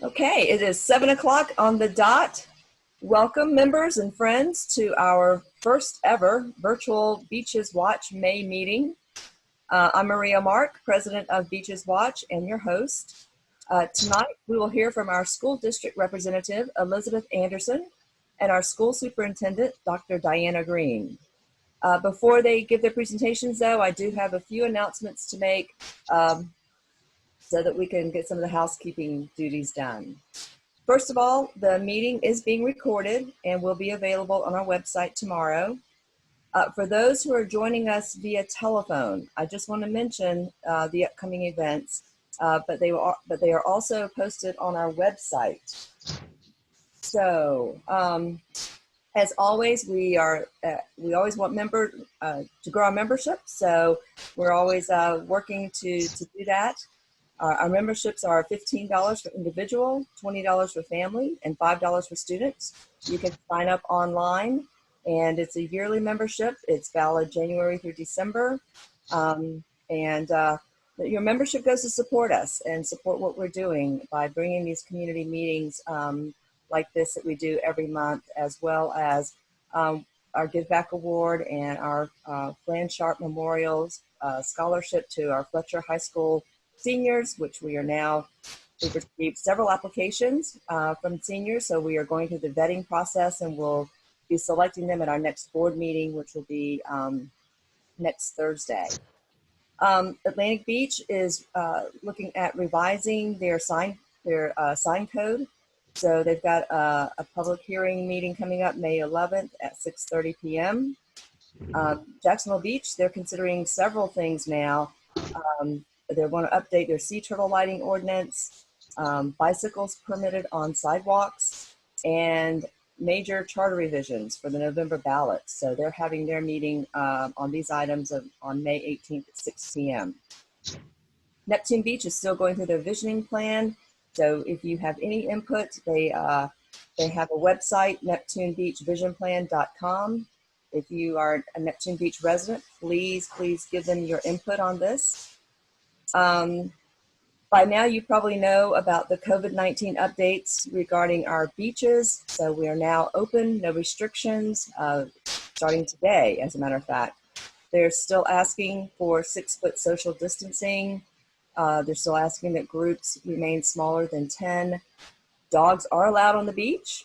Okay, it is 7 o'clock on the dot. Welcome, members and friends, to our first ever virtual Beaches Watch May meeting. I'm Maria Mark, president of Beaches Watch and your host. Tonight, we will hear from our school district representative, Elizabeth Andersen, and our school superintendent, Dr. Diana Greene. Before they give their presentations, though, I do have a few announcements to make so that we can get some of the housekeeping duties done. First of all, the meeting is being recorded and will be available on our website tomorrow. For those who are joining us via telephone, I just want to mention the upcoming events, but they are also posted on our website. So, as always, we always want to grow our membership, so we're always working to do that. Our memberships are $15 for individual, $20 for family, and $5 for students. You can sign up online, and it's a yearly membership. It's valid January through December. Your membership goes to support us and support what we're doing by bringing these community meetings like this that we do every month, as well as our Give Back Award and our Flan Sharp Memorials scholarship to our Fletcher High School seniors, which we've received several applications from seniors, so we are going through the vetting process, and we'll be selecting them at our next board meeting, which will be next Thursday. Atlantic Beach is looking at revising their sign code. So they've got a public hearing meeting coming up May 11th at 6:30 p.m. Jacksonville Beach, they're considering several things now. They want to update their sea turtle lighting ordinance, bicycles permitted on sidewalks, and major charter revisions for the November ballot. So they're having their meeting on these items on May 18th at 6 p.m. Neptune Beach is still going through their visioning plan. So if you have any input, they have a website, neptunebeachvisionplan.com. If you are a Neptune Beach resident, please give them your input on this. By now, you probably know about the COVID-19 updates regarding our beaches. So we are now open, no restrictions, starting today, as a matter of fact. They're still asking for 6-foot social distancing. They're still asking that groups remain smaller than 10. Dogs are allowed on the beach,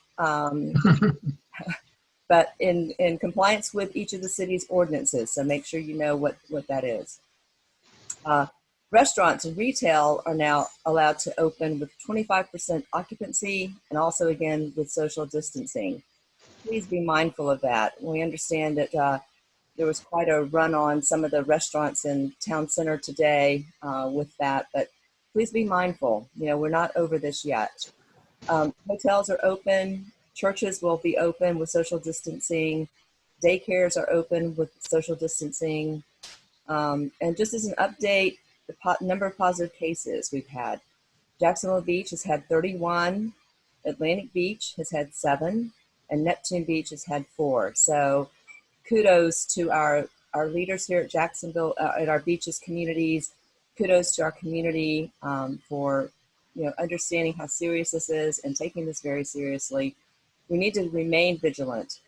but in compliance with each of the city's ordinances. So make sure you know what that is. Restaurants and retail are now allowed to open with 25% occupancy, and also again with social distancing. Please be mindful of that. We understand that there was quite a run on some of the restaurants in town center today with that, but please be mindful. You know, we're not over this yet. Hotels are open. Churches will be open with social distancing. Daycares are open with social distancing. And just as an update, the number of positive cases we've had. Jacksonville Beach has had 31, Atlantic Beach has had 7, and Neptune Beach has had 4. So kudos to our leaders here at Jacksonville, at our beaches communities. Kudos to our community for understanding how serious this is and taking this very seriously. We need to remain vigilant.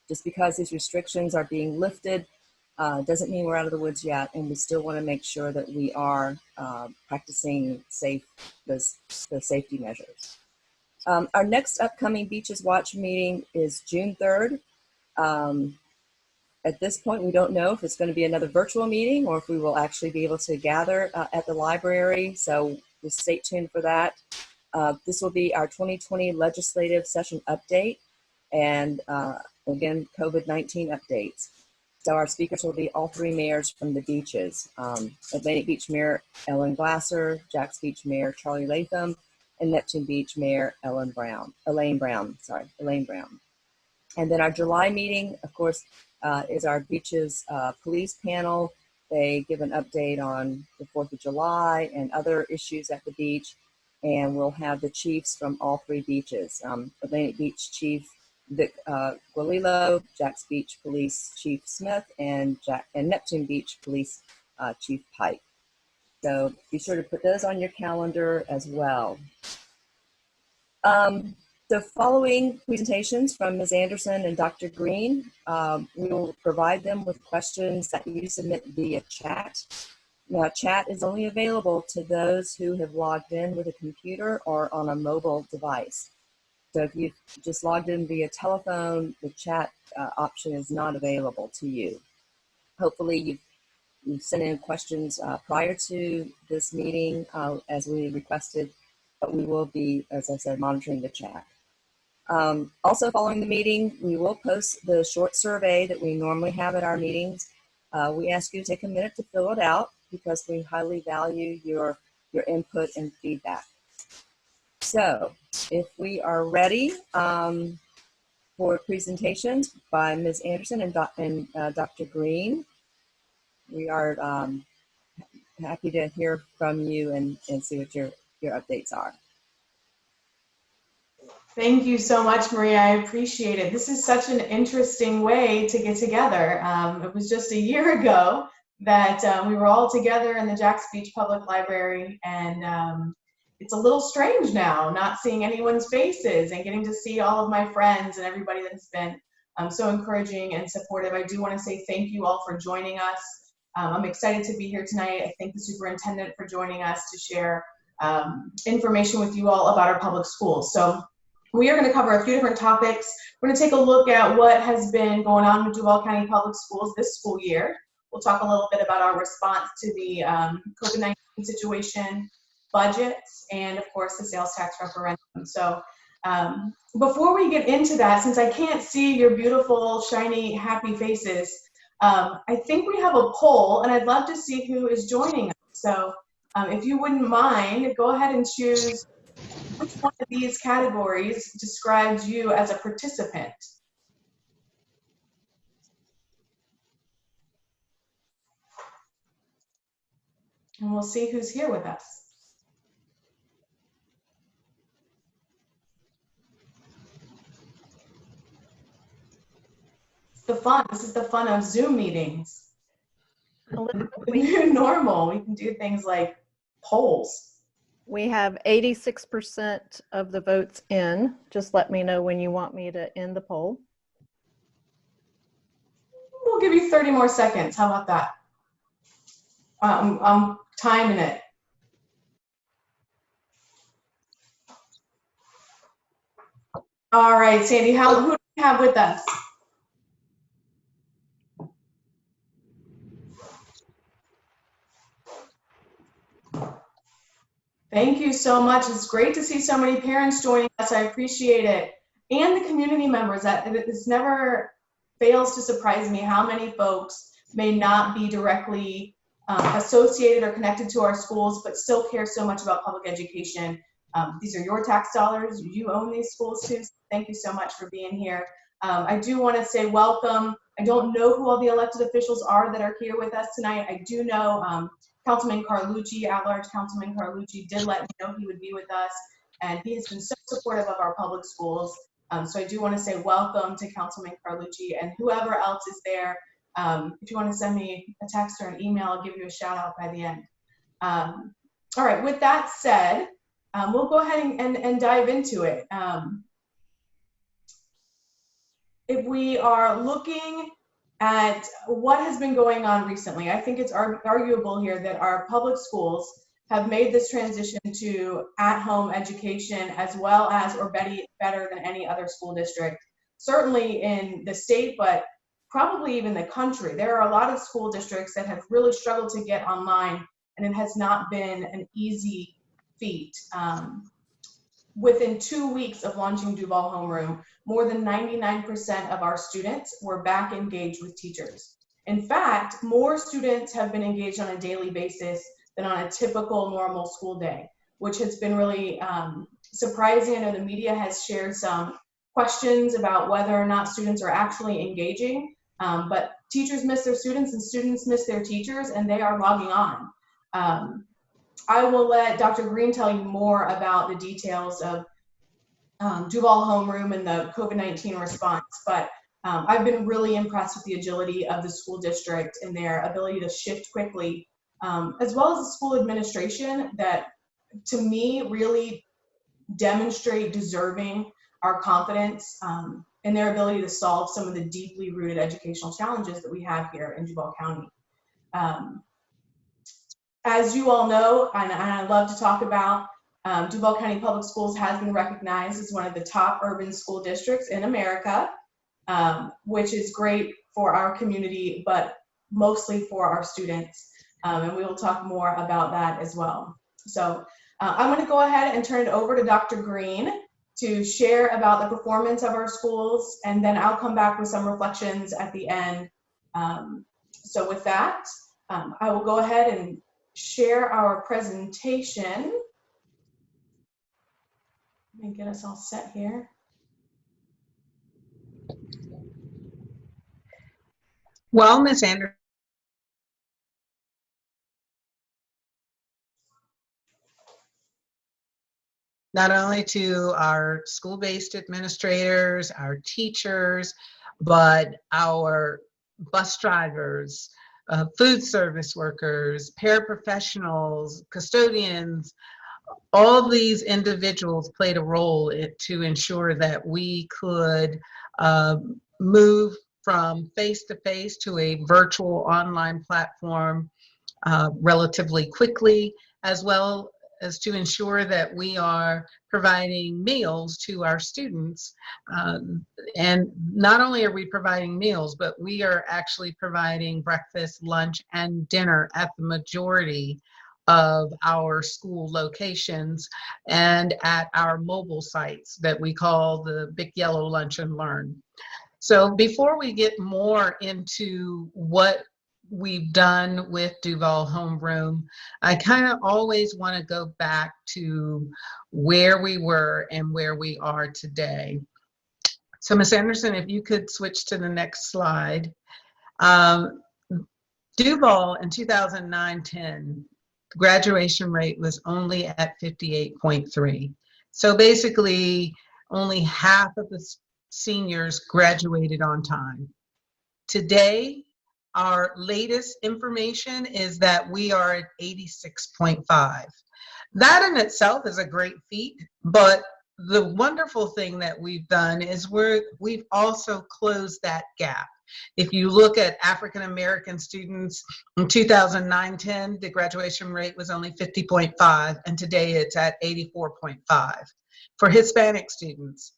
Just because these restrictions are being lifted doesn't mean we're out of the woods yet, and we still want to make sure that we are practicing those safety measures. Our next upcoming Beaches Watch meeting is June 3rd. At this point, we don't know if it's going to be another virtual meeting or if we will actually be able to gather at the library, so just stay tuned for that. This will be our 2020 legislative session update, and again, COVID-19 updates. So our speakers will be all 3 mayors from the beaches. Atlantic Beach Mayor Ellen Glasser, Jax Beach Mayor Charlie Latham, and Neptune Beach Mayor Elaine Brown. And then our July meeting, of course, is our beaches police panel. They give an update on the 4th of July and other issues at the beach. And we'll have the chiefs from all 3 beaches. Atlantic Beach Chief Vic Gualilo, Jax Beach Police Chief Smith, and Neptune Beach Police Chief Pike. So be sure to put those on your calendar as well. The following presentations from Ms. Andersen and Dr. Greene, we will provide them with questions that you submit via chat. Now, chat is only available to those who have logged in with a computer or on a mobile device. So if you just logged in via telephone, the chat option is not available to you. Hopefully you've sent in questions prior to this meeting as we requested, but we will be, as I said, monitoring the chat. Also, following the meeting, we will post the short survey that we normally have at our meetings. We ask you to take a minute to fill it out because we highly value your input and feedback. So, if we are ready for presentations by Ms. Andersen and Dr. Greene, we are happy to hear from you and see what your updates are. Thank you so much, Maria. I appreciate it. This is such an interesting way to get together. It was just a year ago that we were all together in the Jacks Beach Public Library, and it's a little strange now, not seeing anyone's faces and getting to see all of my friends and everybody that's been so encouraging and supportive. I do want to say thank you all for joining us. I'm excited to be here tonight. I thank the superintendent for joining us to share information with you all about our public schools. So we are going to cover a few different topics. We're going to take a look at what has been going on with Duval County Public Schools this school year. We'll talk a little bit about our response to the COVID-19 situation, budgets, and of course the sales tax referendum. So before we get into that, since I can't see your beautiful, shiny, happy faces, I think we have a poll, and I'd love to see who is joining us. So if you wouldn't mind, go ahead and choose which one of these categories describes you as a participant. And we'll see who's here with us. This is the fun of Zoom meetings. The new normal, we can do things like polls. We have 86% of the votes in. Just let me know when you want me to end the poll. We'll give you 30 more seconds. How about that? I'm timing it. All right, Sandy, who do we have with us? Thank you so much. It's great to see so many parents joining us. I appreciate it. And the community members. This never fails to surprise me how many folks may not be directly associated or connected to our schools, but still care so much about public education. These are your tax dollars. You own these schools too. So thank you so much for being here. I do want to say welcome. I don't know who all the elected officials are that are here with us tonight. I do know Councilman Carlucci, at-large Councilman Carlucci, did let me know he would be with us, and he has been so supportive of our public schools. So I do want to say welcome to Councilman Carlucci and whoever else is there. If you want to send me a text or an email, I'll give you a shout out by the end. All right, with that said, we'll go ahead and dive into it. If we are looking at what has been going on recently, I think it's arguable here that our public schools have made this transition to at-home education as well as, or better than any other school district, certainly in the state, but probably even the country. There are a lot of school districts that have really struggled to get online, and it has not been an easy feat. Within 2 weeks of launching Duval Homeroom, more than 99% of our students were back engaged with teachers. In fact, more students have been engaged on a daily basis than on a typical normal school day, which has been really surprising. I know the media has shared some questions about whether or not students are actually engaging, but teachers miss their students and students miss their teachers, and they are logging on. I will let Dr. Greene tell you more about the details of Duval Homeroom and the COVID-19 response, but I've been really impressed with the agility of the school district and their ability to shift quickly as well as the school administration that, to me, really demonstrate deserving our confidence in their ability to solve some of the deeply rooted educational challenges that we have here in Duval County. As you all know, and I love to talk about, Duval County Public Schools has been recognized as one of the top urban school districts in America, which is great for our community, but mostly for our students. And we will talk more about that as well. So I'm going to go ahead and turn it over to Dr. Greene to share about the performance of our schools, and then I'll come back with some reflections at the end. So with that, I will go ahead and share our presentation. Let me get us all set here. Well, Ms. Andersen, not only to our school-based administrators, our teachers, but our bus drivers, food service workers, paraprofessionals, custodians, all these individuals played a role to ensure that we could move from face-to-face to a virtual online platform relatively quickly, as well as to ensure that we are providing meals to our students. And not only are we providing meals, but we are actually providing breakfast, lunch, and dinner at the majority of our school locations and at our mobile sites that we call the Big Yellow Lunch and Learn. So before we get more into what we've done with Duval Homeroom, I kind of always want to go back to where we were and where we are today. So Ms. Andersen, if you could switch to the next slide. Duval in 2009-10, graduation rate was only at 58.3. So basically only half of the seniors graduated on time. Today, our latest information is that we are at 86.5. That in itself is a great feat, but the wonderful thing that we've done is we've also closed that gap. If you look at African American students in 2009-10, the graduation rate was only 50.5, and today it's at 84.5. For Hispanic students,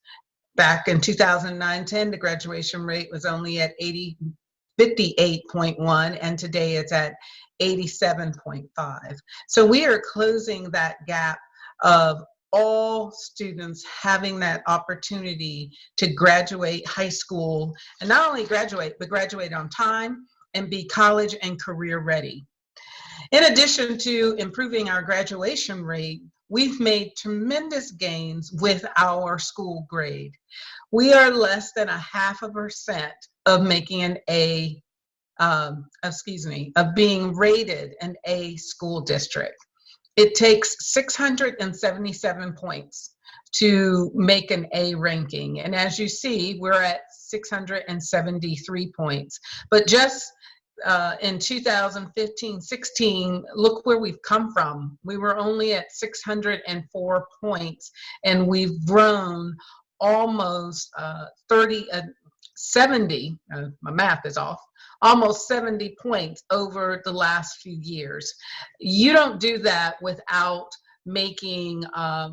back in 2009-10, the graduation rate was only at 58.1, and today it's at 87.5. So we are closing that gap of all students having that opportunity to graduate high school, and not only graduate, but graduate on time and be college and career ready. In addition to improving our graduation rate, we've made tremendous gains with our school grade. We are less than 0.5% of making an A, of being rated an A school district. It takes 677 points to make an A ranking. And as you see, we're at 673 points. But just in 2015-16, look where we've come from. We were only at 604 points, and we've grown almost 70, my math is off, almost 70 points over the last few years. You don't do that without making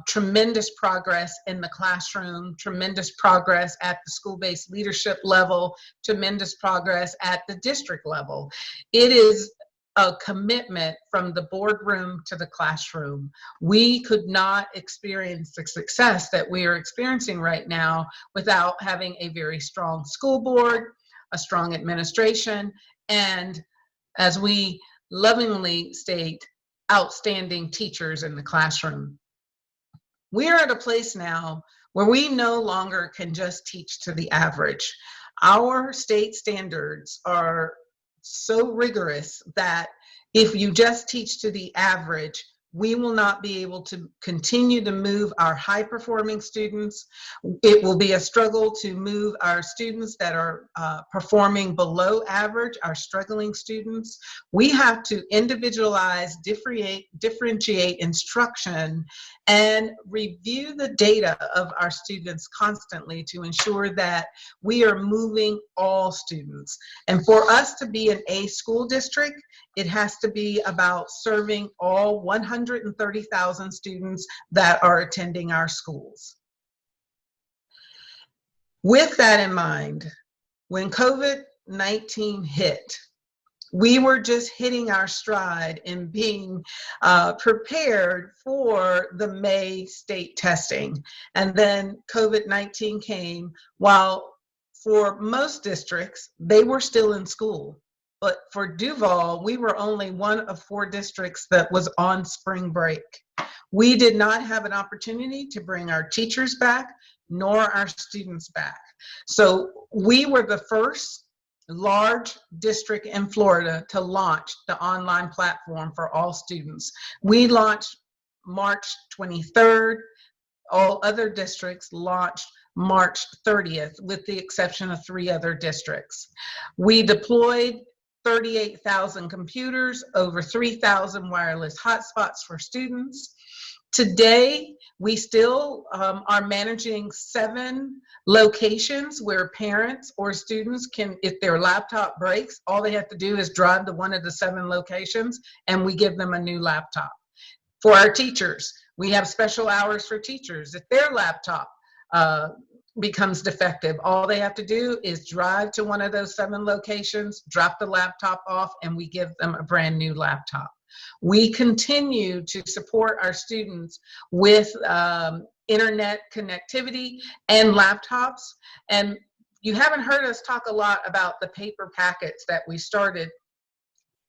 tremendous progress in the classroom, tremendous progress at the school-based leadership level, tremendous progress at the district level. It is a commitment from the boardroom to the classroom. We could not experience the success that we are experiencing right now without having a very strong school board, a strong administration, and, as we lovingly state, outstanding teachers in the classroom. We are at a place now where we no longer can just teach to the average. Our state standards are so rigorous that if you just teach to the average, we will not be able to continue to move our high-performing students. It will be a struggle to move our students that are performing below average, our struggling students. We have to individualize, differentiate instruction, and review the data of our students constantly to ensure that we are moving all students. And for us to be an A school district, it has to be about serving all 130,000 students that are attending our schools. With that in mind, when COVID-19 hit, we were just hitting our stride in being prepared for the May state testing. And then COVID-19 came while for most districts, they were still in school. But for Duval, we were only one of 4 districts that was on spring break. We did not have an opportunity to bring our teachers back, nor our students back. So we were the first large district in Florida to launch the online platform for all students. We launched March 23rd. All other districts launched March 30th, with the exception of 3 other districts. We deployed 38,000 computers, over 3,000 wireless hotspots for students. Today, we still are managing 7 locations where parents or students can, if their laptop breaks, all they have to do is drive to one of the 7 locations and we give them a new laptop. For our teachers, we have special hours for teachers. If their laptop becomes defective, all they have to do is drive to one of those 7 locations, drop the laptop off, and we give them a brand new laptop. We continue to support our students with internet connectivity and laptops. And you haven't heard us talk a lot about the paper packets that we started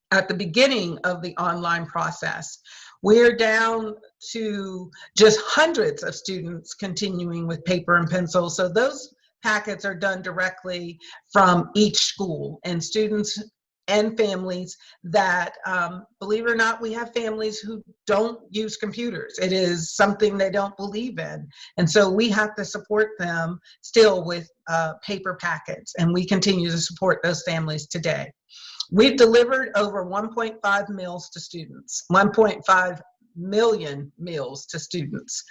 at the beginning of the online process. We're down to just hundreds of students continuing with paper and pencil. So those packets are done directly from each school, and students and families that, believe it or not, we have families who don't use computers. It is something they don't believe in. And so we have to support them still with paper packets, and we continue to support those families today. We've delivered over 1.5 meals to students, 1.5 million meals to students.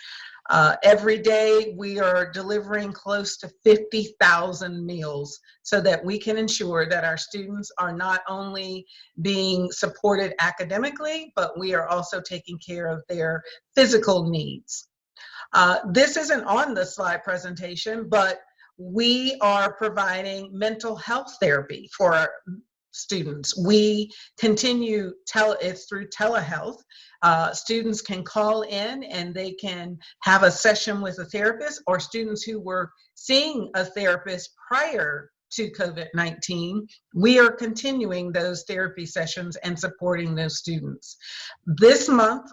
Every day we are delivering close to 50,000 meals so that we can ensure that our students are not only being supported academically, but we are also taking care of their physical needs. This isn't on the slide presentation, but we are providing mental health therapy for our students. We continue, it's through telehealth. Students can call in and they can have a session with a therapist, or students who were seeing a therapist prior to COVID-19, we are continuing those therapy sessions and supporting those students. This month,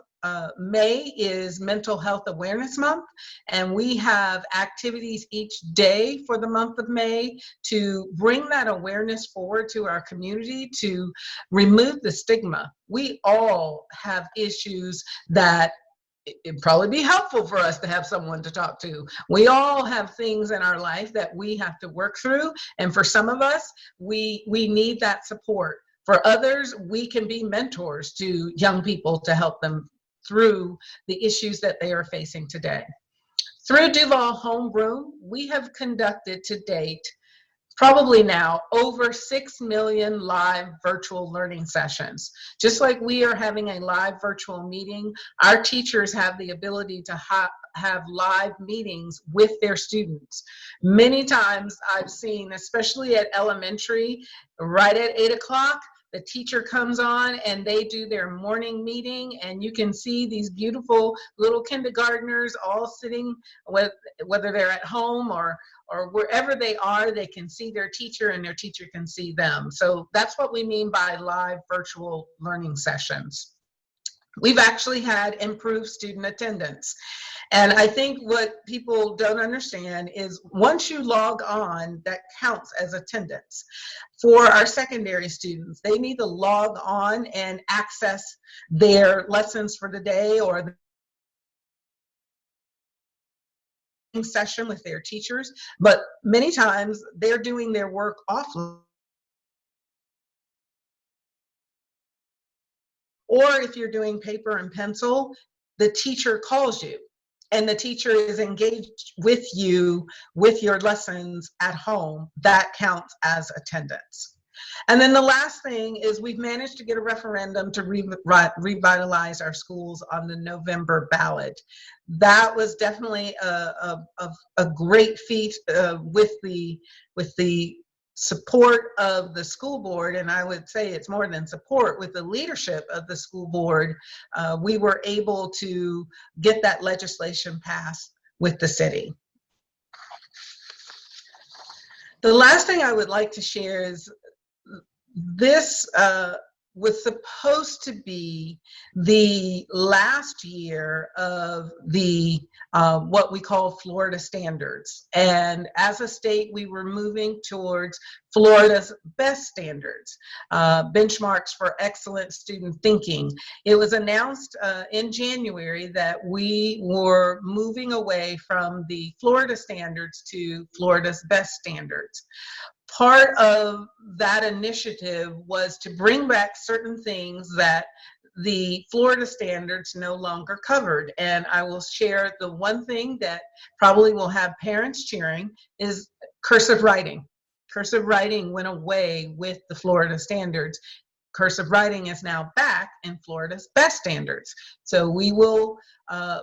May is Mental Health Awareness Month, and we have activities each day for the month of May to bring that awareness forward to our community, to remove the stigma. We all have issues that it'd probably be helpful for us to have someone to talk to. We all have things in our life that we have to work through, and for some of us, we need that support. For others, we can be mentors to young people to help them through the issues that they are facing today. Through Duval Homeroom, we have conducted to date, probably now, over 6 million live virtual learning sessions. Just like we are having a live virtual meeting, our teachers have the ability to have live meetings with their students. Many times I've seen, especially at elementary, right at 8 o'clock, the teacher comes on and they do their morning meeting, and you can see these beautiful little kindergartners all sitting, whether they're at home or wherever they are, they can see their teacher and their teacher can see them. So that's what we mean by live virtual learning sessions. We've actually had improved student attendance. And I think what people don't understand is once you log on, that counts as attendance. For our secondary students, they need to log on and access their lessons for the day or the session with their teachers, but many times they're doing their work offline. Or if you're doing paper and pencil, the teacher calls you and the teacher is engaged with you with your lessons at home. That counts as attendance. And then the last thing is we've managed to get a referendum to revitalize our schools on the November ballot. That was definitely a great feat with the support of the school board, and I would say it's more than support, with the leadership of the school board. We were able to get that legislation passed with the city. The last thing I would like to share is this was supposed to be the last year of the what we call Florida standards. And as a state, we were moving towards Florida's best standards, benchmarks for excellent student thinking. It was announced in January that we were moving away from the Florida standards to Florida's best standards. Part of that initiative was to bring back certain things that the Florida standards no longer covered. And I will share the one thing that probably will have parents cheering is cursive writing. Cursive writing went away with the Florida standards. Cursive writing is now back in Florida's best standards. So we will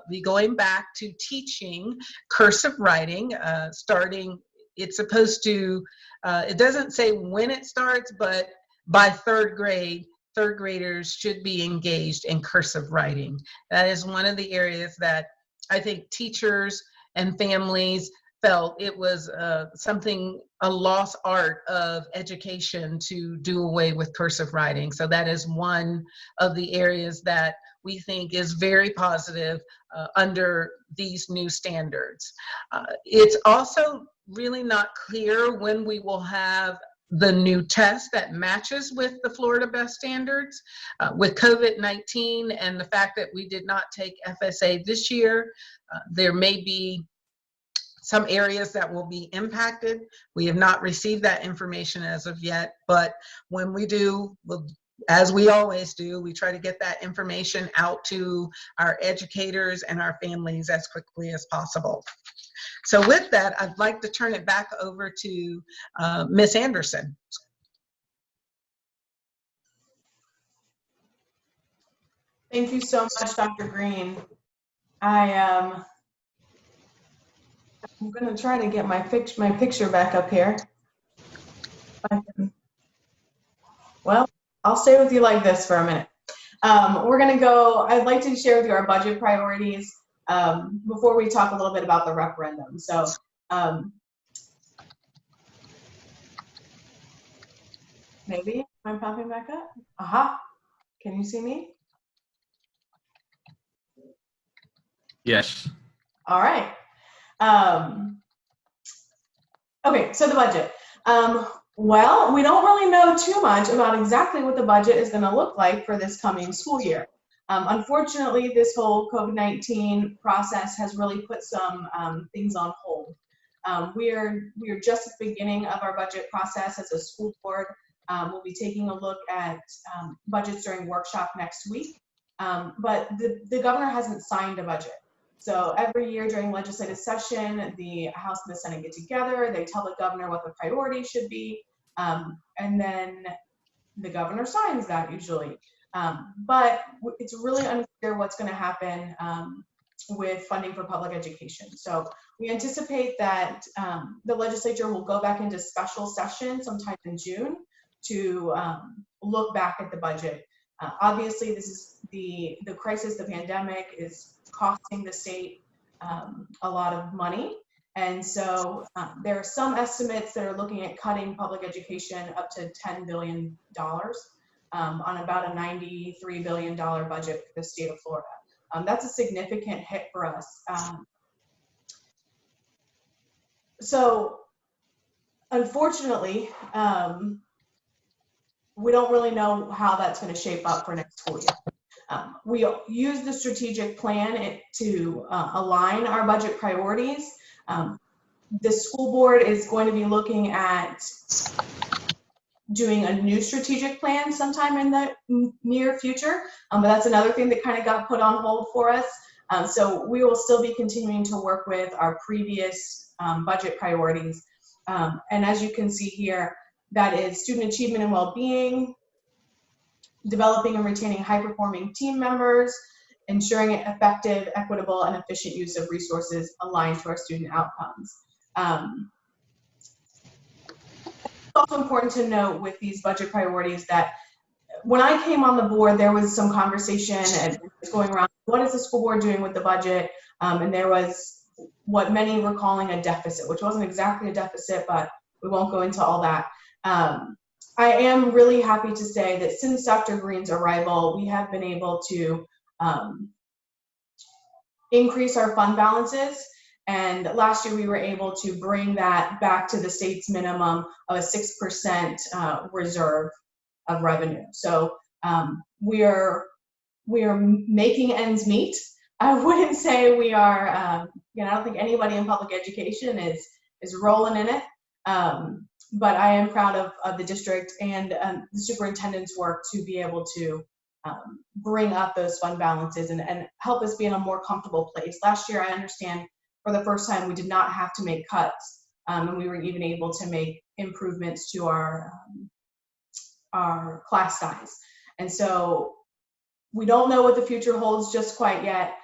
be going back to teaching cursive writing starting. It's supposed to, it doesn't say when it starts, but by third grade, third graders should be engaged in cursive writing. That is one of the areas that I think teachers and families felt it was a lost art of education to do away with cursive writing. So that is one of the areas that we think is very positive under these new standards. It's also really not clear when we will have the new test that matches with the Florida best standards. With COVID-19 and the fact that we did not take FSA this year, there may be some areas that will be impacted. We have not received that information as of yet, but when we do, as we always do, we try to get that information out to our educators and our families as quickly as possible. So with that, I'd like to turn it back over to Ms. Andersen. Thank you so much, Dr. Greene. I'm going to try to get my picture back up here. Well, I'll stay with you like this for a minute. We're going to go, I'd like to share with you our budget priorities before we talk a little bit about the referendum. So maybe I'm popping back up. Aha, can you see me? Yes. All right. Okay, so the budget. Well, we don't really know too much about exactly what the budget is going to look like for this coming school year. Unfortunately, this whole COVID-19 process has really put some things on hold. We are just at the beginning of our budget process as a school board. We'll be taking a look at budgets during workshop next week, but the governor hasn't signed a budget. So every year during legislative session, the House and the Senate get together, they tell the governor what the priorities should be, and then the governor signs that usually. But it's really unclear what's going to happen with funding for public education. So we anticipate that the legislature will go back into special session sometime in June to look back at the budget. Obviously, this is the crisis, the pandemic is costing the state a lot of money. And so there are some estimates that are looking at cutting public education up to $10 billion on about a $93 billion budget for the state of Florida. That's a significant hit for us. So unfortunately, we don't really know how that's going to shape up for next school year. We use the strategic plan to align our budget priorities. The school board is going to be looking at doing a new strategic plan sometime in the near future, but that's another thing that kind of got put on hold for us. So we will still be continuing to work with our previous budget priorities. And as you can see here, that is student achievement and well-being, developing and retaining high-performing team members, ensuring effective, equitable, and efficient use of resources aligned to our student outcomes. It's also important to note with these budget priorities that when I came on the board, there was some conversation and going around, what is the school board doing with the budget? And there was what many were calling a deficit, which wasn't exactly a deficit, but we won't go into all that. I am really happy to say that since Dr. Greene's arrival, we have been able to increase our fund balances. And last year we were able to bring that back to the state's minimum of a 6% reserve of revenue. So we are making ends meet. I wouldn't say we are, I don't think anybody in public education is rolling in it. But I am proud of the district and the superintendent's work to be able to bring up those fund balances and help us be in a more comfortable place. Last year, I understand for the first time, we did not have to make cuts, and we were even able to make improvements to our class size. And so we don't know what the future holds just quite yet,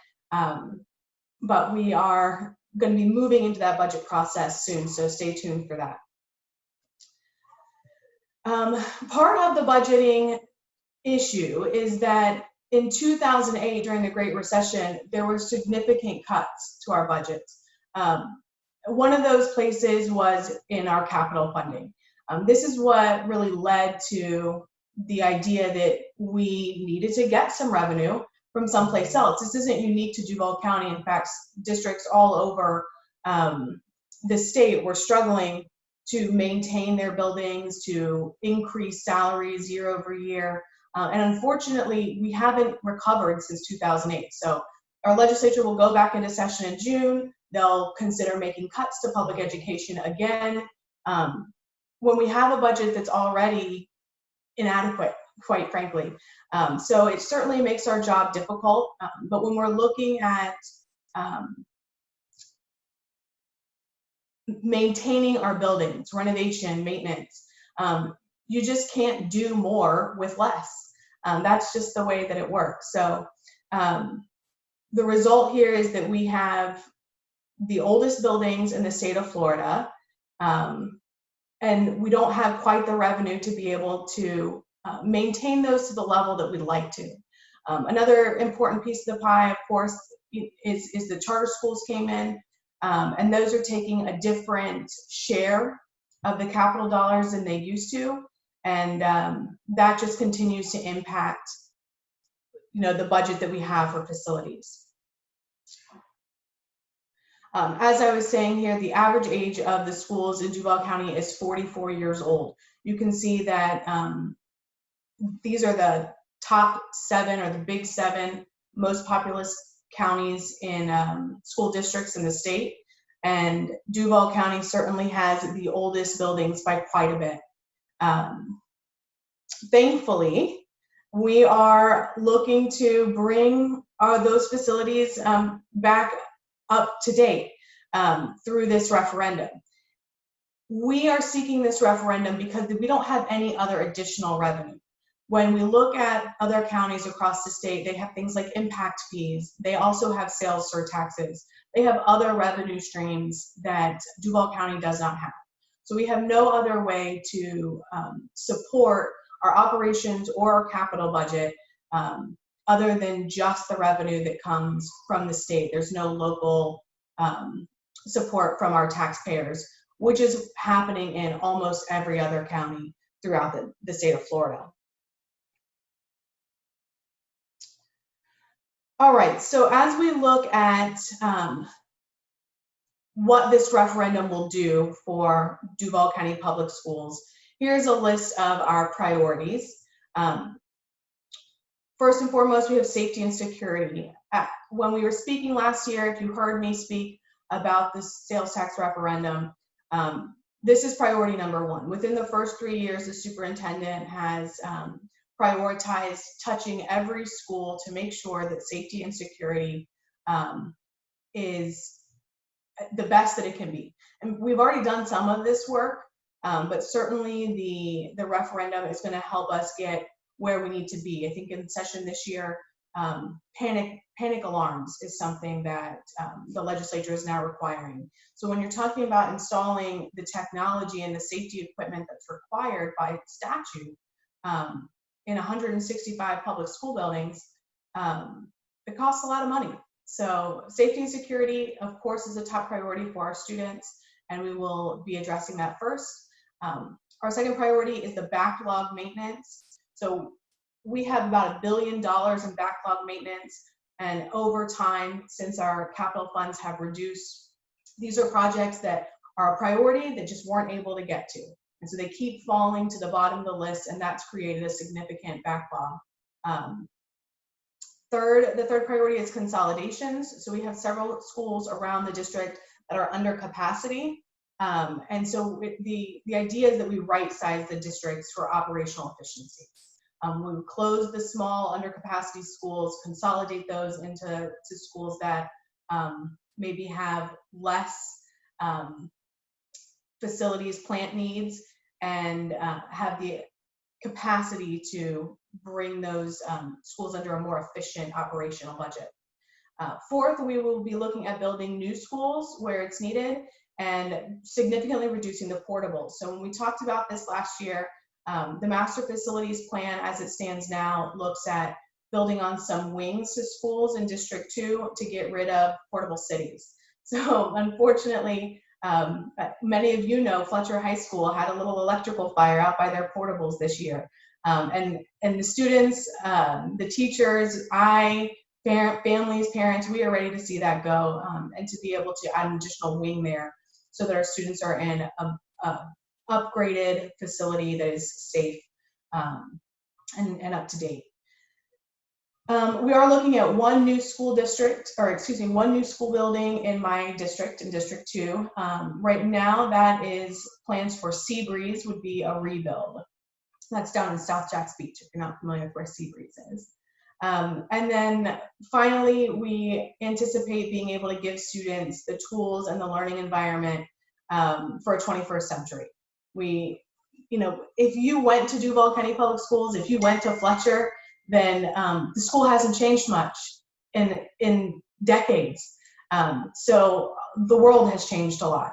but we are going to be moving into that budget process soon, so stay tuned for that. Part of the budgeting issue is that in 2008, during the Great Recession, there were significant cuts to our budgets. One of those places was in our capital funding. This is what really led to the idea that we needed to get some revenue from someplace else. This isn't unique to Duval County. In fact, districts all over the state were struggling to maintain their buildings, to increase salaries year over year. And unfortunately, we haven't recovered since 2008. So our legislature will go back into session in June. They'll consider making cuts to public education again. When we have a budget that's already inadequate, quite frankly. So it certainly makes our job difficult. But when we're looking at maintaining our buildings, renovation, maintenance, you just can't do more with less. That's just the way that it works. So the result here is that we have the oldest buildings in the state of Florida, and we don't have quite the revenue to be able to maintain those to the level that we'd like to. Another important piece of the pie, of course, is the charter schools came in, and those are taking a different share of the capital dollars than they used to. And that just continues to impact, the budget that we have for facilities. As I was saying here, the average age of the schools in Duval County is 44 years old. You can see that these are the top 7 or the big 7 most populous counties in school districts in the state. And Duval County certainly has the oldest buildings by quite a bit. Thankfully, we are looking to bring those facilities back up to date through this referendum. We are seeking this referendum because we don't have any other additional revenue. When we look at other counties across the state, they have things like impact fees. They also have sales surtaxes. They have other revenue streams that Duval County does not have. So we have no other way to support our operations or our capital budget other than just the revenue that comes from the state. There's no local support from our taxpayers, which is happening in almost every other county throughout the state of Florida. All right, so as we look at what this referendum will do for Duval County Public Schools, here's a list of our priorities. First and foremost, we have safety and security. When we were speaking last year, if you heard me speak about the sales tax referendum, this is priority number one. Within the first 3 years, the superintendent has prioritized touching every school to make sure that safety and security is the best that it can be. And we've already done some of this work, but certainly the referendum is going to help us get where we need to be. I think in session this year, panic alarms is something that the legislature is now requiring. So when you're talking about installing the technology and the safety equipment that's required by statute in 165 public school buildings, it costs a lot of money. So safety and security, of course, is a top priority for our students, and we will be addressing that first. Our second priority is the backlog maintenance. So we have about $1 billion in backlog maintenance, and over time, since our capital funds have reduced, these are projects that are a priority that just weren't able to get to. And so they keep falling to the bottom of the list, and that's created a significant backlog. The third priority is consolidations. So we have several schools around the district that are under capacity. And so the idea is that we right-size the districts for operational efficiency. We would close the small under capacity schools, consolidate those into schools that maybe have less facilities, plant needs, and have the capacity to bring those schools under a more efficient operational budget. Fourth, we will be looking at building new schools where it's needed and significantly reducing the portables. So when we talked about this last year, the master facilities plan as it stands now looks at building on some wings to schools in District 2 to get rid of portable cities. So unfortunately, many of you know Fletcher High School had a little electrical fire out by their portables this year. And the students, the teachers, families, parents, we are ready to see that go and to be able to add an additional wing there so that our students are in a upgraded facility that is safe and up to date. We are looking at one new school building in my district, in District 2. Right now, that is plans for Seabreeze would be a rebuild. That's down in South Jacks Beach, if you're not familiar with where Seabreeze is. And then finally, we anticipate being able to give students the tools and the learning environment for a 21st century. If you went to Duval County Public Schools, if you went to Fletcher, then the school hasn't changed much in decades. So the world has changed a lot.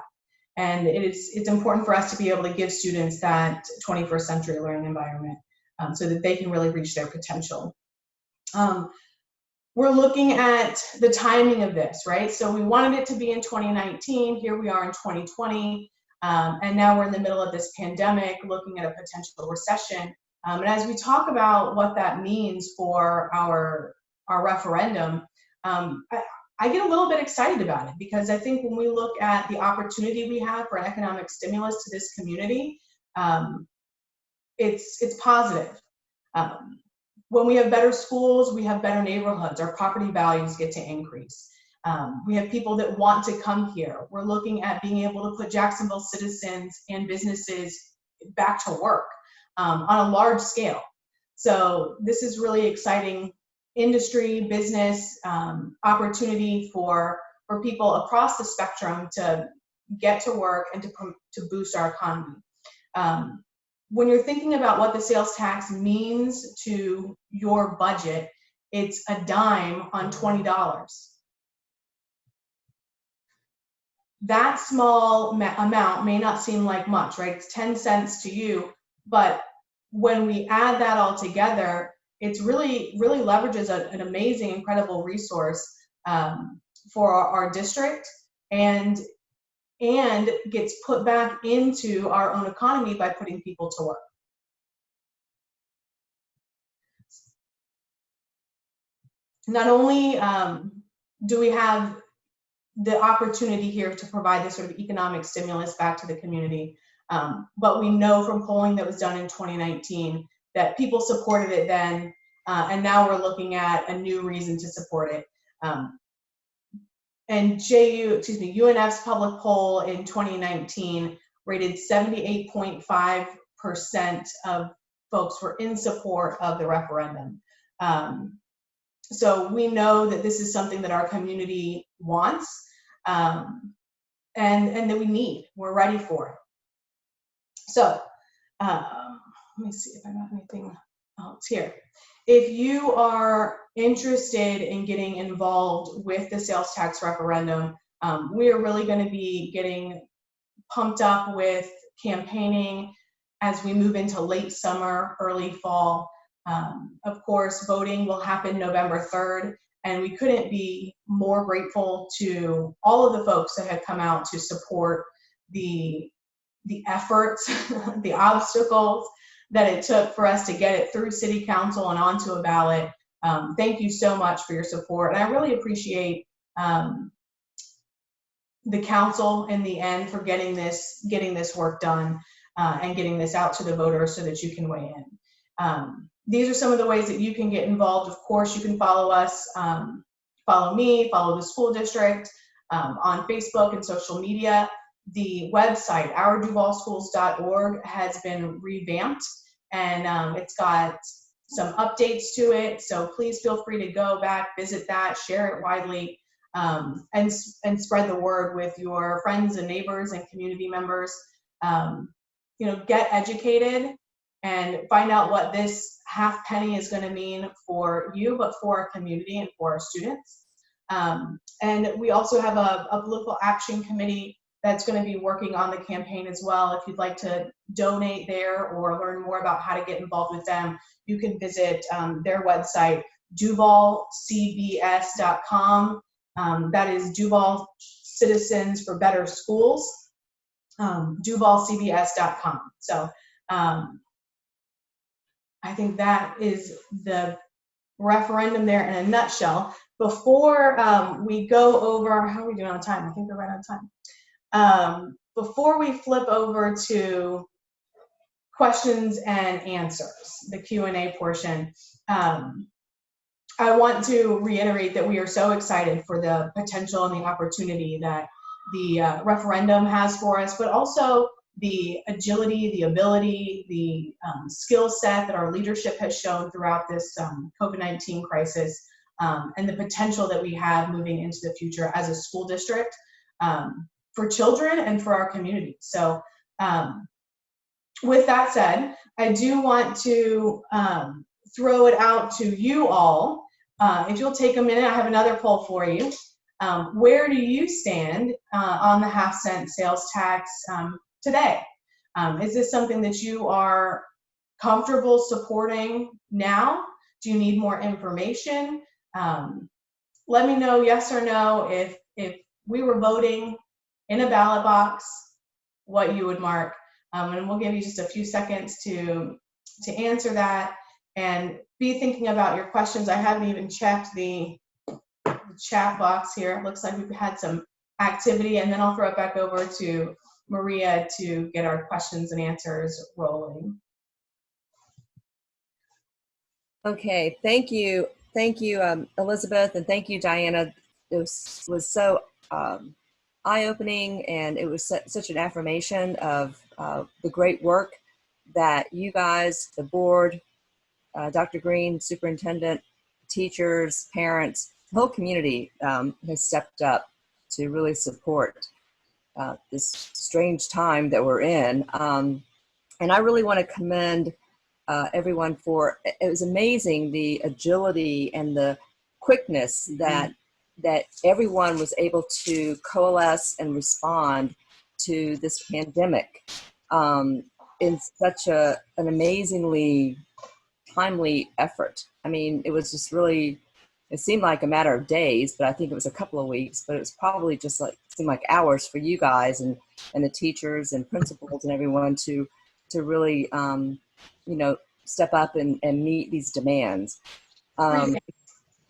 And it's important for us to be able to give students that 21st century learning environment so that they can really reach their potential. We're looking at the timing of this, right? So we wanted it to be in 2019. Here we are in 2020. And now we're in the middle of this pandemic, looking at a potential recession. And as we talk about what that means for our referendum, I get a little bit excited about it because I think when we look at the opportunity we have for an economic stimulus to this community, it's positive. When we have better schools, we have better neighborhoods, our property values get to increase. We have people that want to come here. We're looking at being able to put Jacksonville citizens and businesses back to work on a large scale. So this is really exciting industry, business, opportunity for people across the spectrum to get to work and to boost our economy. When you're thinking about what the sales tax means to your budget, it's a dime on $20. That small amount may not seem like much, right? It's 10 cents to you, but when we add that all together, it's really leverages an amazing, incredible resource for our district and gets put back into our own economy by putting people to work. not only do we have the opportunity here to provide this sort of economic stimulus back to the community, but we know from polling that was done in 2019 that people supported it then, and now we're looking at a new reason to support it. And UNF's public poll in 2019 rated 78.5% of folks were in support of the referendum. So we know that this is something that our community wants, and that we need. We're ready for it. So let me see if I got anything else here. If you are interested in getting involved with the sales tax referendum, we are really going to be getting pumped up with campaigning as we move into late summer, early fall. Of course, voting will happen November 3rd, and we couldn't be more grateful to all of the folks that have come out to support the efforts, the obstacles that it took for us to get it through City Council and onto a ballot. Thank you so much for your support, and I really appreciate the council in the end for getting this work done and getting this out to the voters so that you can weigh in. These are some of the ways that you can get involved. Of course, you can follow us, follow me, follow the school district on Facebook and social media. The website, ourduvalschools.org, has been revamped, and it's got some updates to it. So please feel free to go back, visit that, share it widely, and spread the word with your friends and neighbors and community members. Get educated and find out what this half penny is going to mean for you, but for our community and for our students. And we also have a political action committee that's going to be working on the campaign as well. If you'd like to donate there or learn more about how to get involved with them, you can visit their website, duvalcbs.com. That is Duval Citizens for Better Schools, duvalcbs.com. So I think that is the referendum there in a nutshell. Before we go over, how are we doing on time? I think we're right on time. Before we flip over to questions and answers, the Q&A portion, I want to reiterate that we are so excited for the potential and the opportunity that the referendum has for us, but also the agility, the ability, the skill set that our leadership has shown throughout this COVID-19 crisis, and the potential that we have moving into the future as a school district for children and for our community. So with that said, I do want to throw it out to you all. If you'll take a minute, I have another poll for you. Where do you stand on the half-cent sales tax today? Is this something that you are comfortable supporting now? Do you need more information? Let me know, yes or no, if we were voting in a ballot box, what you would mark. And we'll give you just a few seconds to answer that, and be thinking about your questions. I haven't even checked the chat box here. It looks like we've had some activity, and then I'll throw it back over to Maria to get our questions and answers rolling. Okay, thank you, Elizabeth, and thank you, Diana. It was so eye-opening, and it was such an affirmation of the great work that you guys, the board, Dr. Greene, superintendent, teachers, parents, the whole community has stepped up to really support this strange time that we're in. And I really want to commend everyone for, it was amazing, the agility and the quickness that everyone was able to coalesce and respond to this pandemic in such an amazingly timely effort. I mean, it was just really, it seemed like a matter of days, but I think it was a couple of weeks, but it was probably just like, seemed like hours for you guys and the teachers and principals and everyone to really, step up and meet these demands.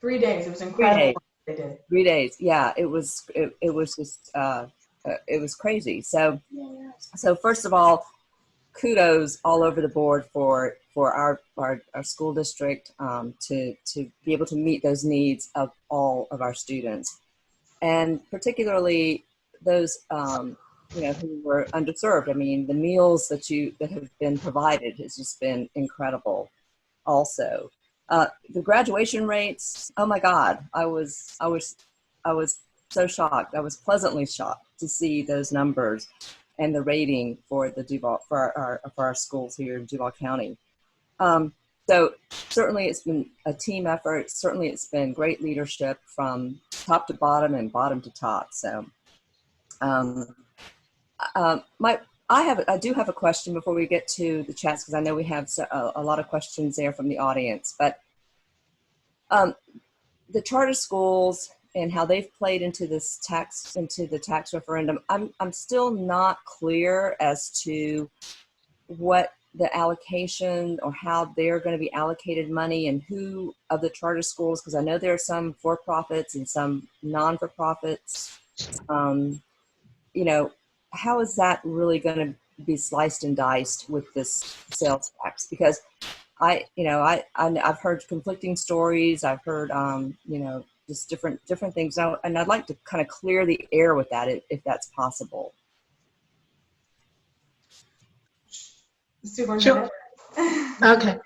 3 days. It was 3 incredible days. what they did. 3 days. Yeah, it was just it was crazy. So first of all, kudos all over the board for our school district to be able to meet those needs of all of our students, and particularly those who were underserved. I mean, the meals that have been provided has just been incredible. Also, the graduation rates. Oh my God, I was so shocked. I was pleasantly shocked to see those numbers and the rating for the Duval for our schools here in Duval County. So certainly it's been a team effort. Certainly it's been great leadership from top to bottom and bottom to top. So I do have a question before we get to the chats, because I know we have a lot of questions there from the audience. But the charter schools and how they've played into the tax referendum, I'm still not clear as to what the allocation or how they're going to be allocated money, and who of the charter schools, because I know there are some for-profits and some non-for-profits. How is that really going to be sliced and diced with this sales tax? Because I've heard conflicting stories. I've heard just different things out, and I'd like to kind of clear the air with that if that's possible. Superintendent. Okay.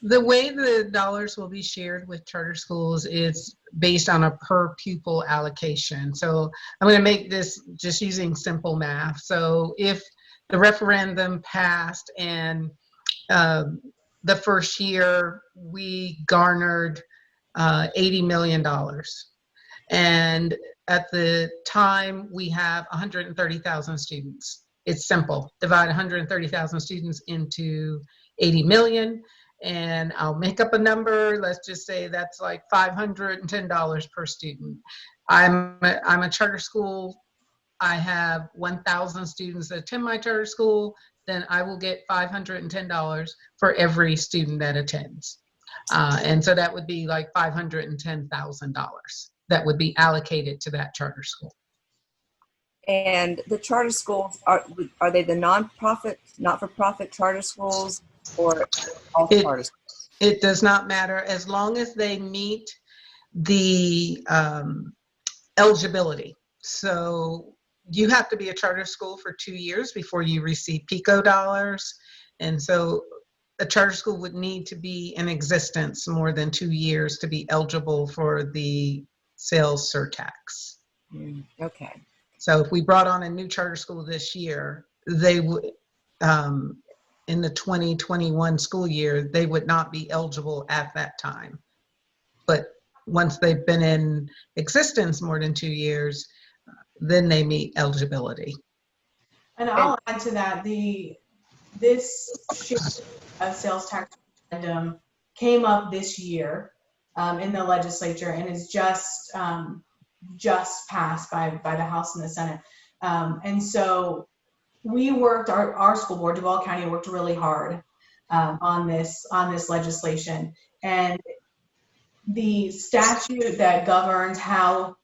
The way the dollars will be shared with charter schools is based on a per pupil allocation. So I'm going to make this just using simple math. So if the referendum passed and the first year we garnered $80 million, and at the time we have 130,000 students. It's simple. Divide 130,000 students into 80 million, and I'll make up a number. Let's just say that's like $510 per student. I'm a charter school. I have 1,000 students that attend my charter school. Then I will get $510 for every student that attends. And so that would be like $510,000 that would be allocated to that charter school. And the charter schools, are they the not-for-profit charter schools, or all charter schools? It does not matter, as long as they meet the eligibility. So you have to be a charter school for 2 years before you receive PICO dollars. And so a charter school would need to be in existence more than 2 years to be eligible for the sales surtax. Okay. So if we brought on a new charter school this year, they would, in the 2021 school year, they would not be eligible at that time. But once they've been in existence more than 2 years, then they meet eligibility. And I'll add to that, this sales tax referendum came up this year in the legislature, and is just passed by the House and the Senate. And so we worked, our school board, Duval County, worked really hard on this legislation. And the statute that governs how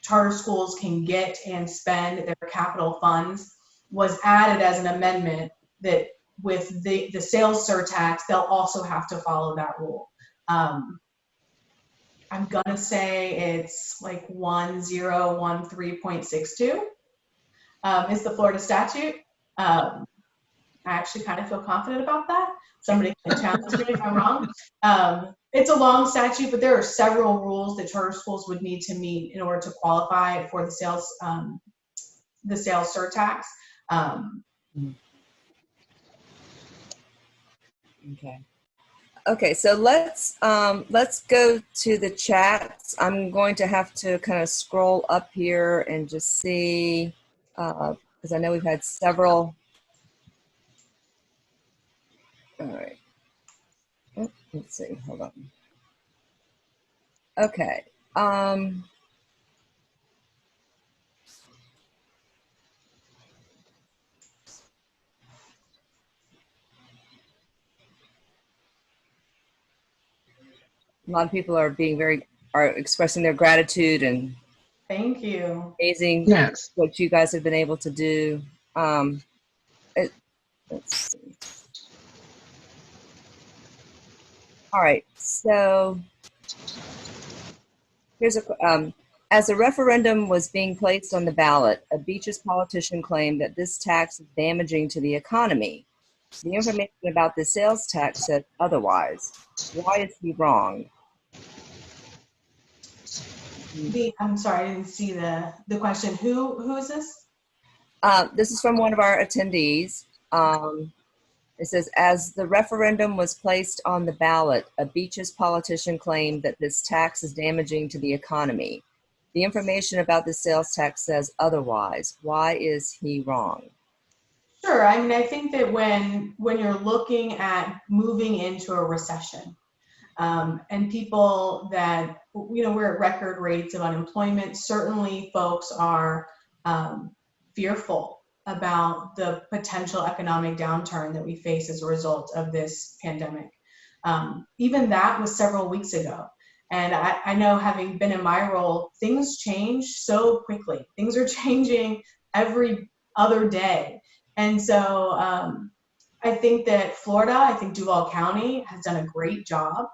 charter schools can get and spend their capital funds was added as an amendment that with the sales surtax, they'll also have to follow that rule. I'm gonna say it's like 1013.62 is the Florida statute. I actually kind of feel confident about that. Somebody can challenge me if I'm wrong. It's a long statute, but there are several rules that charter schools would need to meet in order to qualify for the sales surtax. Okay, so let's go to the chats. I'm going to have to kind of scroll up here and just see, because I know we've had several. All right. Oh, let's see. Hold on. Okay. A lot of people are are expressing their gratitude and Thank you. amazing Yes. what you guys have been able to do. Let's see. All right, so here's as the referendum was being placed on the ballot, a Beaches politician claimed that this tax is damaging to the economy. The information about the sales tax said otherwise. Why is he wrong? I'm sorry, I didn't see the question. Who is this? This is from one of our attendees. It says, as the referendum was placed on the ballot, a Beaches politician claimed that this tax is damaging to the economy. The information about the sales tax says otherwise. Why is he wrong? Sure. I mean, I think that when you're looking at moving into a recession, and people that, we're at record rates of unemployment, certainly folks are fearful about the potential economic downturn that we face as a result of this pandemic. Even that was several weeks ago. And I know, having been in my role, things change so quickly. Things are changing every other day. And so I think that Duval County has done a great job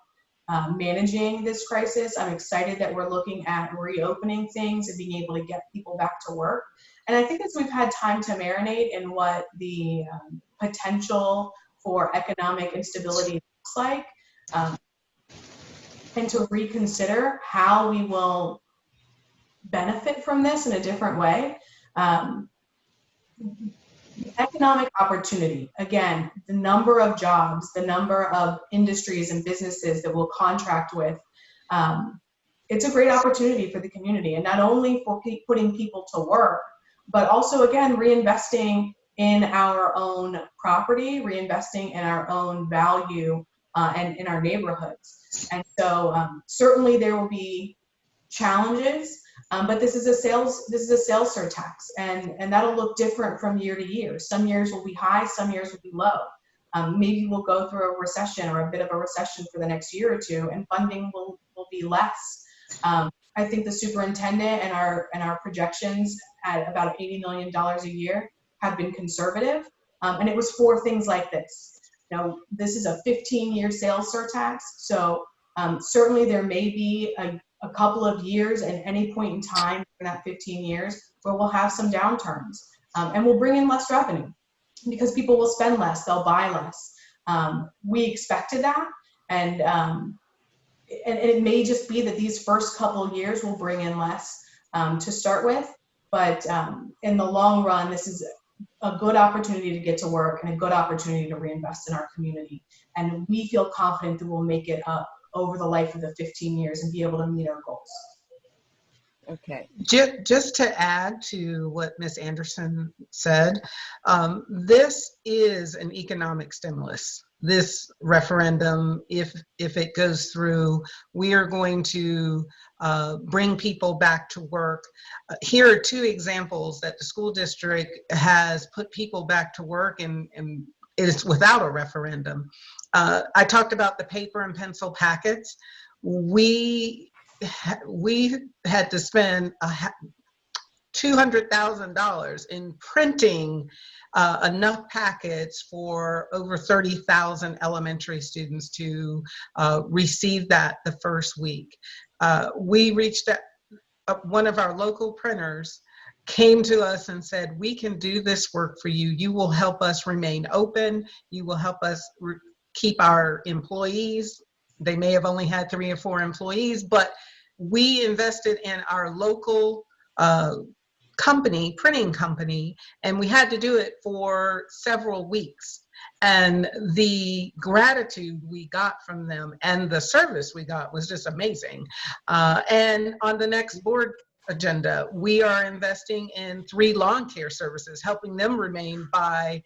managing this crisis. I'm excited that we're looking at reopening things and being able to get people back to work. And I think as we've had time to marinate in what the potential for economic instability looks like, and to reconsider how we will benefit from this in a different way. Economic opportunity, again, the number of jobs, the number of industries and businesses that we'll contract with, it's a great opportunity for the community, and not only for putting people to work, but also, again, reinvesting in our own property, reinvesting in our own value and in our neighborhoods. And so certainly there will be challenges, but this is a sales surtax, and that'll look different from year to year. Some years will be high, some years will be low. Maybe we'll go through a recession or a bit of a recession for the next year or two, and funding will be less. I think the superintendent and our projections at about $80 million a year have been conservative, and it was for things like this. This is a 15-year sales surtax, so certainly there may be a couple of years at any point in time in that 15 years where we'll have some downturns, and we'll bring in less revenue because people will spend less, they'll buy less. We expected that, and it may just be that these first couple of years will bring in less to start with, but in the long run, this is a good opportunity to get to work and a good opportunity to reinvest in our community. And we feel confident that we'll make it up over the life of the 15 years and be able to meet our goals. Okay. Just to add to what Ms. Andersen said, this is an economic stimulus. This referendum, if it goes through, we are going to bring people back to work. Here are two examples that the school district has put people back to work and is without a referendum. I talked about the paper and pencil packets. We had to spend $200,000 in printing enough packets for over 30,000 elementary students to receive that the first week. We reached out, one of our local printers came to us and said, we can do this work for you. You will help us remain open. You will help us keep our employees. They may have only had 3 or 4 employees, but we invested in our local printing company, and we had to do it for several weeks. And the gratitude we got from them and the service we got was just amazing. And on the next board agenda, we are investing in 3 lawn care services, helping them remain by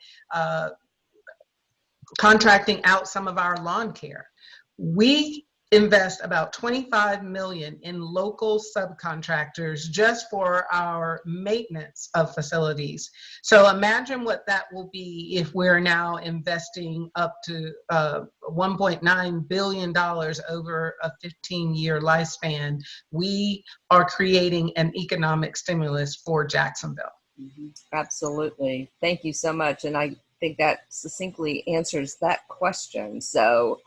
contracting out some of our lawn care. We invest about 25 million in local subcontractors just for our maintenance of facilities. So imagine what that will be if we're now investing up to $1.9 billion over a 15-year lifespan. We are creating an economic stimulus for Jacksonville. Absolutely. Thank you so much. And I think that succinctly answers that question. So,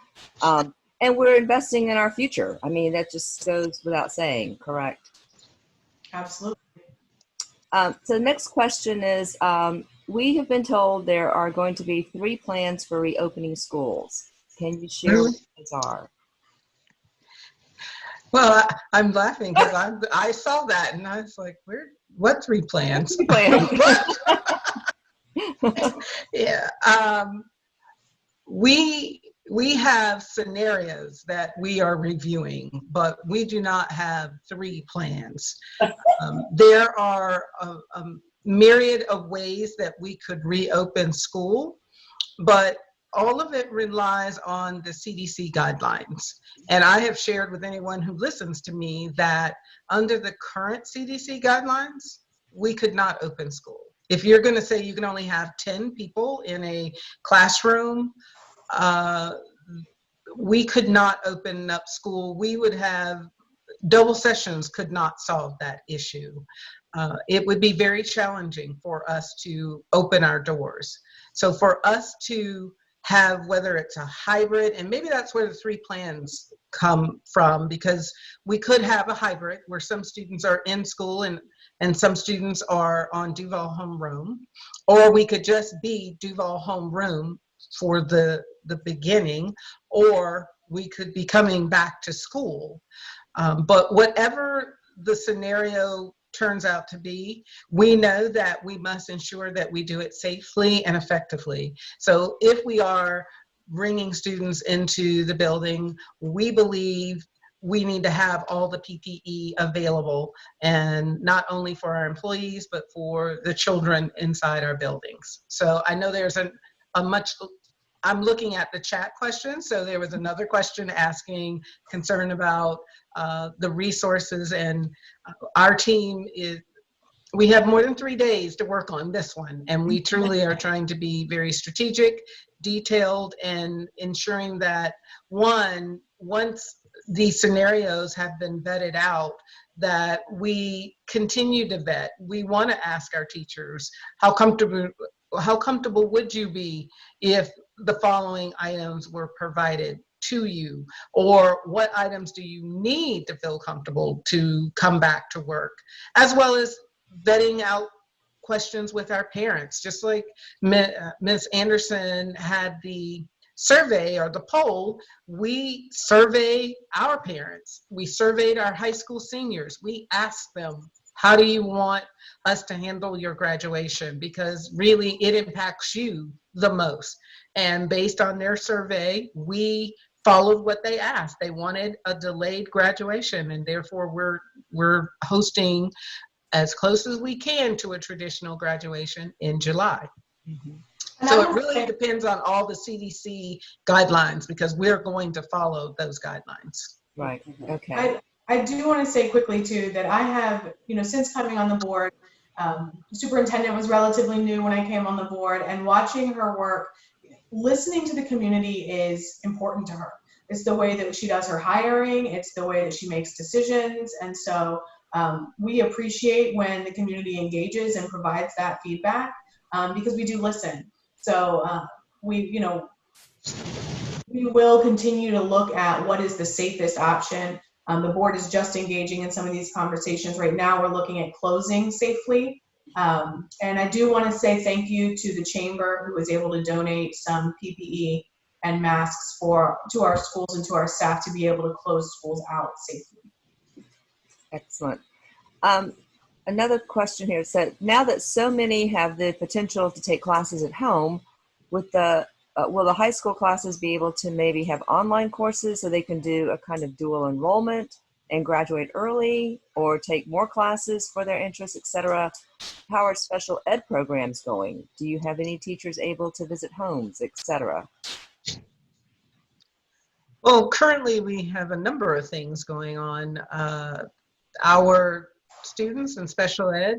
and we're investing in our future. I mean, that just goes without saying, correct? Absolutely. So the next question is, we have been told there are going to be 3 plans for reopening schools. Can you share what those are? Well, I'm laughing because I saw that and I was like, what 3 plans? Yeah. We have scenarios that we are reviewing, but we do not have 3 plans. There are a myriad of ways that we could reopen school, but all of it relies on the CDC guidelines. And I have shared with anyone who listens to me that under the current CDC guidelines, we could not open school. If you're going to say you can only have 10 people in a classroom, we could not open up school. We would have double sessions could not solve that issue. It would be very challenging for us to open our doors. So for us to have, whether it's a hybrid, and maybe that's where the 3 plans come from, because we could have a hybrid where some students are in school and some students are on Duval homeroom, or we could just be Duval homeroom for the beginning, or we could be coming back to school. But whatever the scenario turns out to be, we know that we must ensure that we do it safely and effectively. So if we are bringing students into the building, we believe we need to have all the PPE available, and not only for our employees, but for the children inside our buildings. So I know there's I'm looking at the chat question. So there was another question asking concern about the resources, and our team we have more than 3 days to work on this one. And we truly are trying to be very strategic, detailed, and ensuring that once these scenarios have been vetted out, that we continue to vet. We want to ask our teachers, how comfortable would you be if the following items were provided to you, or what items do you need to feel comfortable to come back to work, as well as vetting out questions with our parents. Just like Ms. Andersen had the survey or the poll, we survey our parents. We surveyed our high school seniors. We asked them, how do you want us to handle your graduation? Because really it impacts you the most. And based on their survey, we followed what they asked. They wanted a delayed graduation, and therefore we're hosting as close as we can to a traditional graduation in July. Mm-hmm. So it really depends on all the CDC guidelines, because we're going to follow those guidelines. Right. Okay. I do want to say quickly too that I have, since coming on the board, the superintendent was relatively new when I came on the board, and watching her work, listening to the community is important to her. It's the way that she does her hiring. It's the way that she makes decisions. And so we appreciate when the community engages and provides that feedback, because we do listen. So we will continue to look at what is the safest option. The board is just engaging in some of these conversations right now. We're looking at closing safely. And I do want to say thank you to the chamber, who was able to donate some PPE and masks to our schools and to our staff to be able to close schools out safely. Excellent. Another question here said, now that so many have the potential to take classes at home, will the high school classes be able to maybe have online courses so they can do a kind of dual enrollment and graduate early, or take more classes for their interests, etc.? How are special ed programs going? Do you have any teachers able to visit homes, etc.? Well, currently we have a number of things going on. Our students in special ed,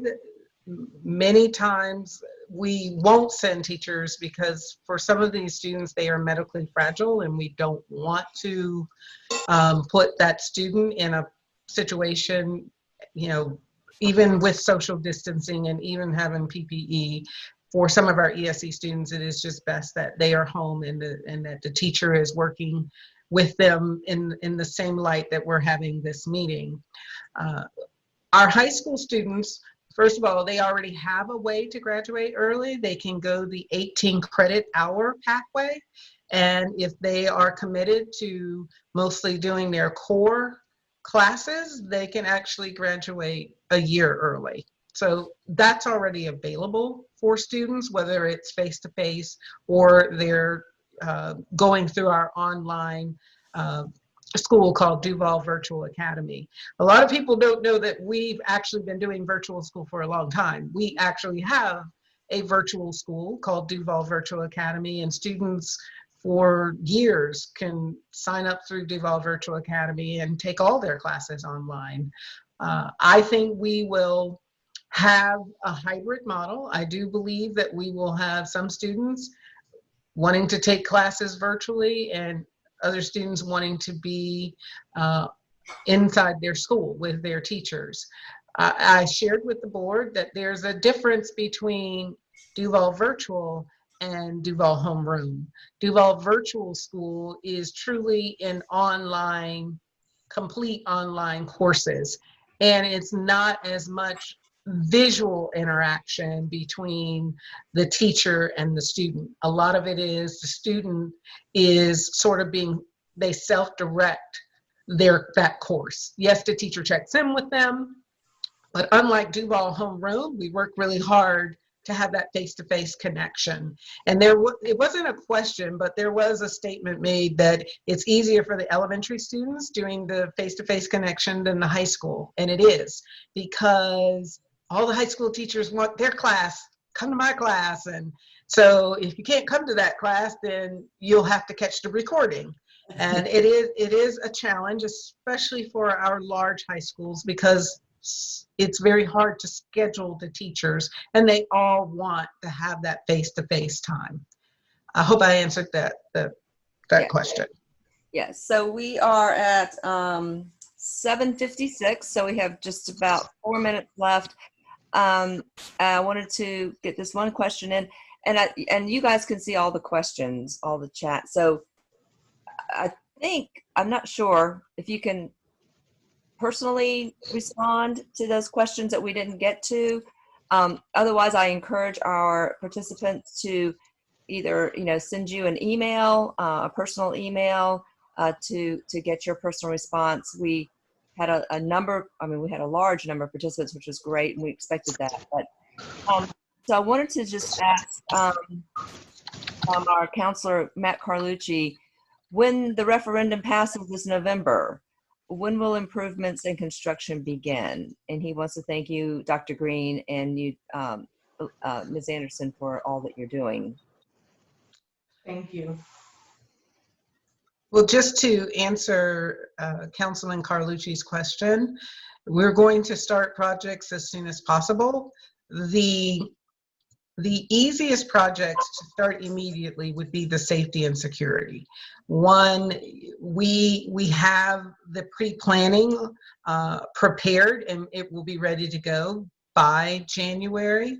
many times we won't send teachers because for some of these students, they are medically fragile and we don't want to put that student in a situation, you know, even with social distancing and even having PPE. For some of our ESE students, it is just best that they are home and that the teacher is working with them in the same light that we're having this meeting. Our high school students, first of all, they already have a way to graduate early. They can go the 18 credit hour pathway. And if they are committed to mostly doing their core classes, they can actually graduate a year early. So that's already available for students, whether it's face-to-face or they're going through our online school called Duval Virtual Academy. A lot of people don't know that we've actually been doing virtual school for a long time. We actually have a virtual school called Duval Virtual Academy, and students for years can sign up through Duval Virtual Academy and take all their classes online. I think we will have a hybrid model. I do believe that we will have some students wanting to take classes virtually and other students wanting to be inside their school with their teachers. I shared with the board that there's a difference between Duval Virtual and Duval Homeroom. Duval Virtual School is truly an online, complete online courses, and it's not as much visual interaction between the teacher and the student. A lot of it is the student is sort of they self-direct that course. Yes, the teacher checks in with them, but unlike Duval Homeroom, we work really hard to have that face-to-face connection. And it wasn't a question, but there was a statement made that it's easier for the elementary students doing the face-to-face connection than the high school. And it is, because all the high school teachers want their class, come to my class. And so if you can't come to that class, then you'll have to catch the recording. And it is a challenge, especially for our large high schools, because it's very hard to schedule the teachers and they all want to have that face-to-face time. I hope I answered that question. Yes, so we are at 7:56, so we have just about 4 minutes left. I wanted to get this one question in, and you guys can see all the questions, all the chat. So I'm not sure if you can personally respond to those questions that we didn't get to. Otherwise, I encourage our participants to either send you an email, a personal email, to get your personal response. We had a number. I mean, we had a large number of participants, which was great, and we expected that. But so I wanted to just ask our counselor Matt Carlucci, when the referendum passes this November, when will improvements in construction begin? And he wants to thank you, Dr. Greene, and you, Ms. Andersen, for all that you're doing. Thank you. Well, just to answer Councilman Carlucci's question, we're going to start projects as soon as possible. The easiest projects to start immediately would be the safety and security. One, we have the pre-planning prepared and it will be ready to go by January.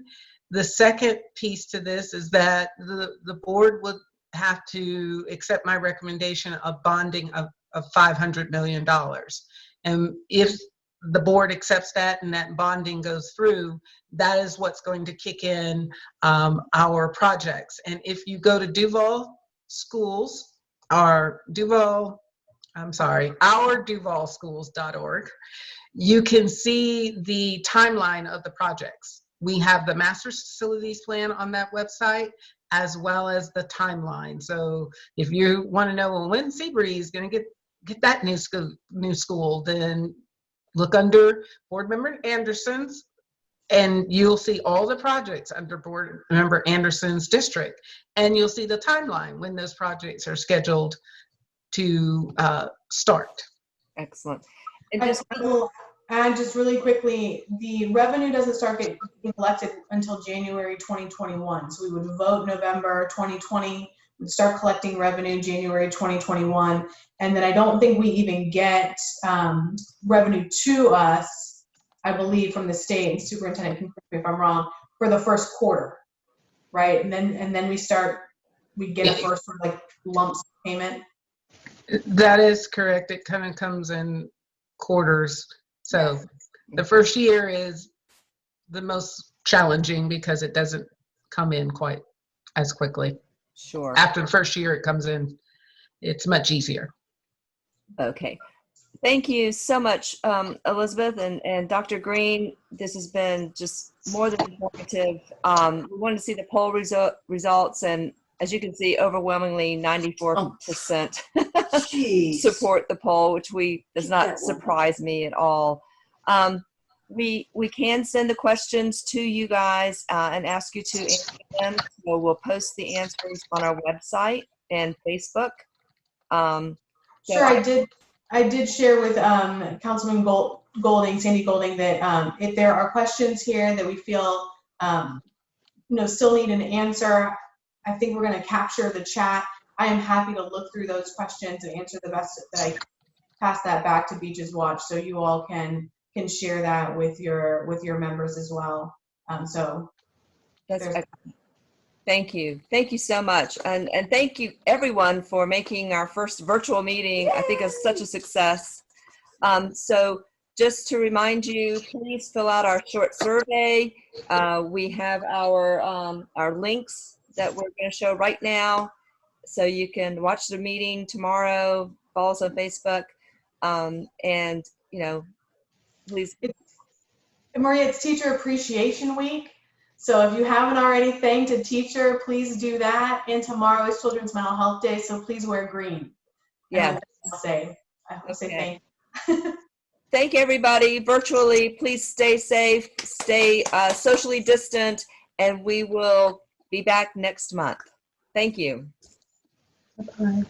The second piece to this is that the board would have to accept my recommendation of bonding of $500 million. And if the board accepts that and that bonding goes through, that is what's going to kick in our projects. And if you go to Duval Schools, our duvalschools.org, you can see the timeline of the projects. We have the master facilities plan on that website, as well as the timeline. So if you want to know when Seabury is going to get that new school, then look under Board Member Andersen's, and you'll see all the projects under Board Member Andersen's district, and you'll see the timeline when those projects are scheduled to start. Excellent. And And just just really quickly, the revenue doesn't start getting collected until January 2021. So we would vote November 2020, we'd start collecting revenue January 2021. And then I don't think we even get revenue to us, I believe, from the state, and superintendent can correct me if I'm wrong, for the first quarter, right? And then we get a first sort of like lump payment. That is correct. It kind of comes in quarters. So the first year is the most challenging because it doesn't come in quite as quickly. sure. After the first year it comes in, it's much easier. Okay. Thank you so much, Elizabeth and Dr. Greene. This has been just more than informative. We wanted to see the poll results, and as you can see, overwhelmingly 94% support the poll, which does not surprise me at all. We can send the questions to you guys and ask you to answer them. So we'll post the answers on our website and Facebook. Sure, I did share with Councilman Sandy Golding, that if there are questions here that we feel still need an answer, I think we're going to capture the chat. I am happy to look through those questions and answer the best that I pass that back to Beaches Watch, so you all can share that with your members as well. So That's excellent. Thank you. Thank you so much. And thank you everyone for making our first virtual meeting, I think, is such a success. So just to remind you, please fill out our short survey. We have our links that we're going to show right now. So you can watch the meeting tomorrow, follow us on Facebook, and, please. Maria, it's Teacher Appreciation Week. So if you haven't already thanked a teacher, please do that. And tomorrow is Children's Mental Health Day, so please wear green. Yeah. I'll say thank you. Thank everybody virtually. Please stay safe, stay socially distant, and we will be back next month. Thank you. Bye-bye.